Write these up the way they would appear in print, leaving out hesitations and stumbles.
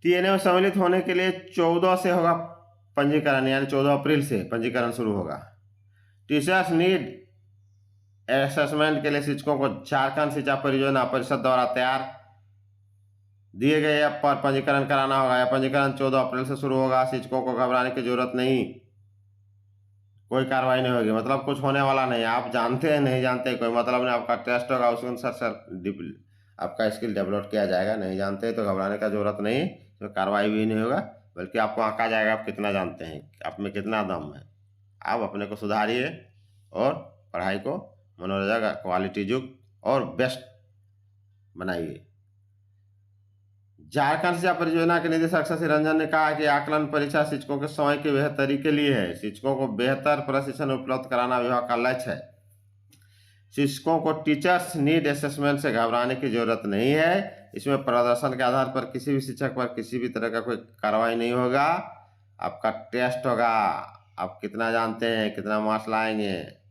TNA में सम्मिलित होने के लिए 14 से होगा पंजीकरण, यानी 14 अप्रैल से पंजीकरण शुरू होगा। टीचर्स नीड असेसमेंट के लिए शिक्षकों को झारखंड शिक्षा परियोजना परिषद द्वारा तैयार दिए गए ऐप पर पंजीकरण कराना होगा। यह पंजीकरण 14 अप्रैल से शुरू होगा। शिक्षकों को घबराने की जरूरत नहीं, कोई कार्रवाई नहीं होगी, मतलब कुछ होने वाला नहीं। आप जानते हैं नहीं जानते कोई मतलब नहीं, आपका टेस्ट होगा, उसके अनुसार सर आपका स्किल डेवलप किया जाएगा। नहीं जानते तो घबराने का जरूरत नहीं, तो कार्रवाई भी नहीं होगा, बल्कि आपको आंका जाएगा आप कितना जानते हैं, आप में कितना दम है। आप अपने को सुधारिए और पढ़ाई को मनोरंजक, क्वालिटी युक्त और बेस्ट बनाइए। झारखंड शिक्षा परियोजना के निदेशक शशि रंजन ने कहा कि आकलन परीक्षा शिक्षकों के समय की बेहतरी के लिए है। शिक्षकों को बेहतर प्रशिक्षण उपलब्ध कराना विभाग का लक्ष्य है। शिक्षकों को टीचर्स नीड असेसमेंट से घबराने की जरूरत नहीं है। इसमें प्रदर्शन के आधार पर किसी भी शिक्षक पर किसी भी तरह का कोई कार्रवाई नहीं होगा। आपका टेस्ट होगा, आप कितना जानते हैं, कितना मार्क्स लाएंगे।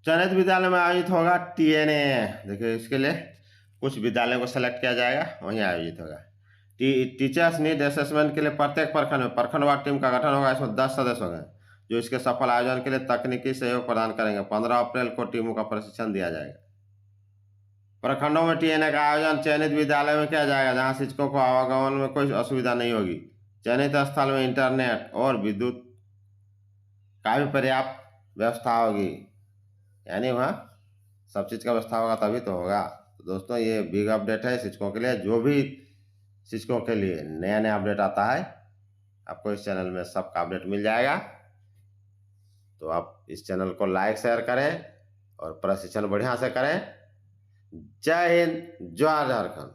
चयनित विद्यालय में आयोजित होगा टीएनए। देखिए, इसके लिए कुछ विद्यालयों को सेलेक्ट किया जाएगा, वहीं आयोजित होगा। टीचर्स नीड असेसमेंट के लिए प्रत्येक प्रखंड में प्रखंडवार टीम का गठन होगा। इसमें 10 सदस्य होंगे जो इसके सफल आयोजन के लिए तकनीकी सहयोग प्रदान करेंगे। 15 अप्रैल को टीमों का प्रशिक्षण दिया जाएगा। प्रखंडों में टीएनए का आयोजन चयनित विद्यालय में किया जाएगा जहां शिक्षकों को आवागमन में कोई असुविधा नहीं होगी। चयनित स्थल में इंटरनेट और विद्युत का भी पर्याप्त व्यवस्था होगी, यानी वहाँ सब चीज़ का व्यवस्था होगा तभी तो होगा। तो दोस्तों, ये बिग अपडेट है शिक्षकों के लिए। जो भी शिक्षकों के लिए नया नया अपडेट आता है आपको इस चैनल में सबका अपडेट मिल जाएगा। तो आप इस चैनल को लाइक शेयर करें और प्रशिक्षण बढ़िया से करें। जय हिंद, जय झारखंड।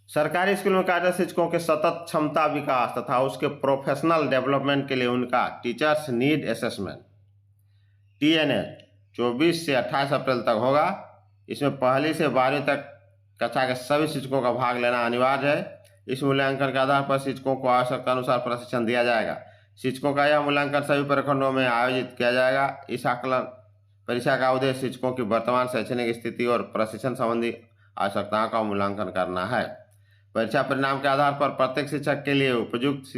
सरकारी स्कूल में कार्यरत शिक्षकों के सतत क्षमता विकास तथा उसके प्रोफेशनल डेवलपमेंट के लिए उनका टीचर्स नीड असेसमेंट टीएनए 24 से 28 अप्रैल तक होगा। इसमें पहली से 12वीं तक कक्षा के सभी शिक्षकों का भाग लेना अनिवार्य है। इस मूल्यांकन के आधार पर शिक्षकों को आवश्यकता अनुसार प्रशिक्षण दिया जाएगा। शिक्षकों का यह मूल्यांकन सभी प्रखंडों में आयोजित किया जाएगा। इस आकलन परीक्षा का उद्देश्य शिक्षकों की वर्तमान शैक्षणिक स्थिति और प्रशिक्षण संबंधी आवश्यकताओं का मूल्यांकन करना है। परीक्षा परिणाम के आधार पर प्रत्येक शिक्षक के लिए उपयुक्त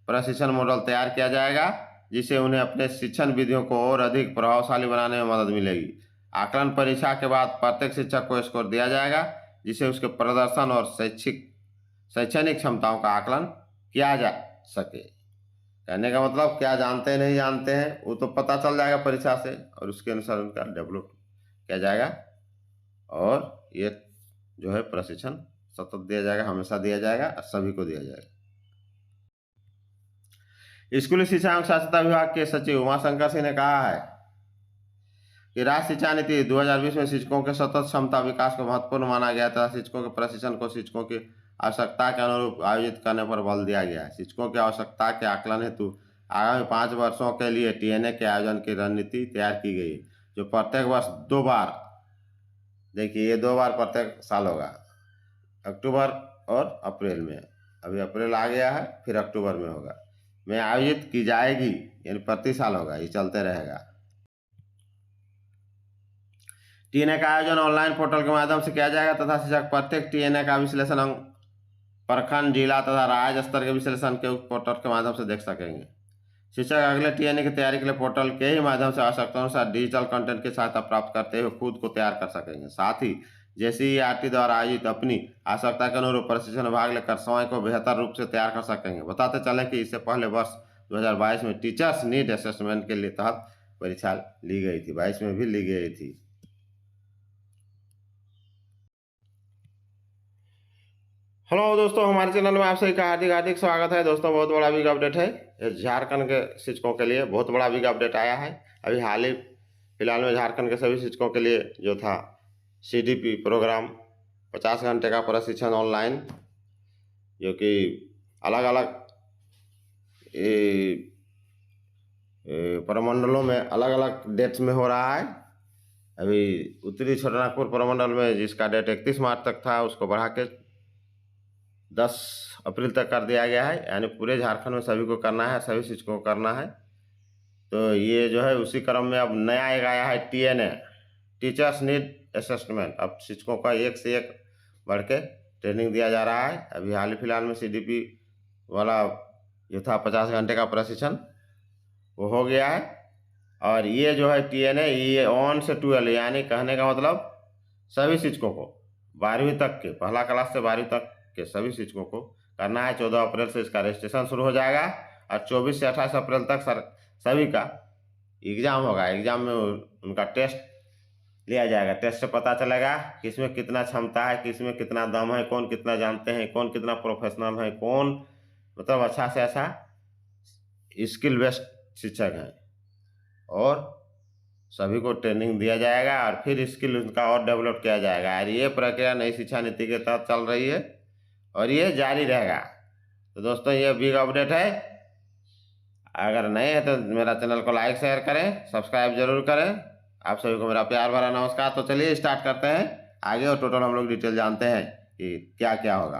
प्रशिक्षण मॉडल तैयार किया जाएगा, जिससे उन्हें अपने शिक्षण विधियों को और अधिक प्रभावशाली बनाने में मदद मिलेगी। आकलन परीक्षा के बाद प्रत्येक शिक्षक को स्कोर दिया जाएगा, जिससे उसके प्रदर्शन और शैक्षणिक क्षमताओं का आकलन किया जा सके। कहने का मतलब क्या जानते हैं नहीं जानते हैं वो तो पता चल जाएगा परीक्षा से, और उसके अनुसार उनका डेवलप किया जाएगा। और ये जो है प्रशिक्षण सतत दिया जाएगा, हमेशा दिया जाएगा और सभी को दिया जाएगा। स्कूली शिक्षा एवं साक्षरता विभाग के सचिव उमाशंकर सिंह ने कहा है कि राष्ट्रीय शिक्षा नीति 2020 में शिक्षकों के सतत क्षमता विकास को महत्वपूर्ण माना गया था। शिक्षकों के प्रशिक्षण को शिक्षकों की आवश्यकता के अनुरूप आयोजित करने पर बल दिया गया है। शिक्षकों की आवश्यकता के आकलन हेतु आगामी 5 वर्षों के लिए टीएनए के आयोजन की रणनीति तैयार की गई है, जो प्रत्येक वर्ष 2 बार, देखिए ये 2 बार प्रत्येक साल होगा, अक्टूबर और अप्रैल में। अभी अप्रैल आ गया है, फिर अक्टूबर में होगा, में आयोजित की जाएगी, यानी प्रति साल होगा, ये चलते रहेगा। टीएनए का आयोजन ऑनलाइन पोर्टल के माध्यम से किया जाएगा तथा शिक्षक प्रत्येक टीएनए का विश्लेषण प्रखंड, जिला तथा राज्य स्तर के विश्लेषण के पोर्टल के माध्यम से देख सकेंगे। शिक्षक अगले टीएनए की तैयारी के लिए पोर्टल के ही माध्यम से आवश्यकता अनुसार डिजिटल कंटेंट की सहायता प्राप्त करते हुए खुद को तैयार कर सकेंगे। साथ ही जेसीईआरटी द्वारा आयोजित अपनी आवश्यकता के अनुरूप प्रशिक्षण भाग लेकर समय को बेहतर रूप से तैयार कर सकेंगे। बताते चलें कि इससे पहले वर्ष 2022 में टीचर्स नीड असेसमेंट के लिए तहत परीक्षा ली गई थी, 22 में भी ली गई थी। हेलो दोस्तों, हमारे चैनल में आप सभी का हार्दिक हार्दिक स्वागत है। दोस्तों, बहुत बड़ा बिग अपडेट है झारखंड के शिक्षकों के लिए, बहुत बड़ा बिग अपडेट आया है। अभी हाल ही फिलहाल में झारखंड के सभी शिक्षकों के लिए जो था सीडीपी प्रोग्राम 50 घंटे का प्रशिक्षण ऑनलाइन, जो कि अलग अलग प्रमंडलों में अलग अलग डेट्स में हो रहा है। अभी उत्तरी छोटानागपुर प्रमंडल में जिसका डेट 31 मार्च तक था, उसको बढ़ा के 10 अप्रैल तक कर दिया गया है, यानी पूरे झारखंड में सभी को करना है, सभी शिक्षकों को करना है। तो ये जो है उसी क्रम में अब नया एक आया है टीएनए, टीचर्स नीड असेसमेंट। अब शिक्षकों का एक से एक बढ़ के ट्रेनिंग दिया जा रहा है। अभी हाल ही फिलहाल में CDP वाला जो था 50 घंटे का प्रशिक्षण वो हो गया है। और ये जो है TNA ये 1 से 12 यानी कहने का मतलब सभी शिक्षकों को 12वीं तक के, पहला क्लास से 12वीं तक के सभी शिक्षकों को करना है। 14 अप्रैल से इसका रजिस्ट्रेशन शुरू हो जाएगा और 24 से 28 अप्रैल तक सभी का एग्ज़ाम होगा। एग्ज़ाम में उनका टेस्ट लिया जाएगा। टेस्ट से पता चलेगा कि इसमें कितना क्षमता है, किस में कितना दम है, कौन कितना जानते हैं, कौन कितना प्रोफेशनल है, कौन मतलब अच्छा से अच्छा स्किल बेस्ड शिक्षक हैं। और सभी को ट्रेनिंग दिया जाएगा और फिर स्किल उनका और डेवलप किया जाएगा। और ये प्रक्रिया नई शिक्षा नीति के तहत चल रही है और ये जारी रहेगा। तो दोस्तों ये बिग अपडेट है। अगर नए हैं तो मेरा चैनल को लाइक शेयर करें, सब्सक्राइब जरूर करें। आप सभी को मेरा प्यार भरा नमस्कार। तो चलिए स्टार्ट करते हैं आगे और टोटल हम लोग डिटेल जानते हैं कि क्या क्या होगा।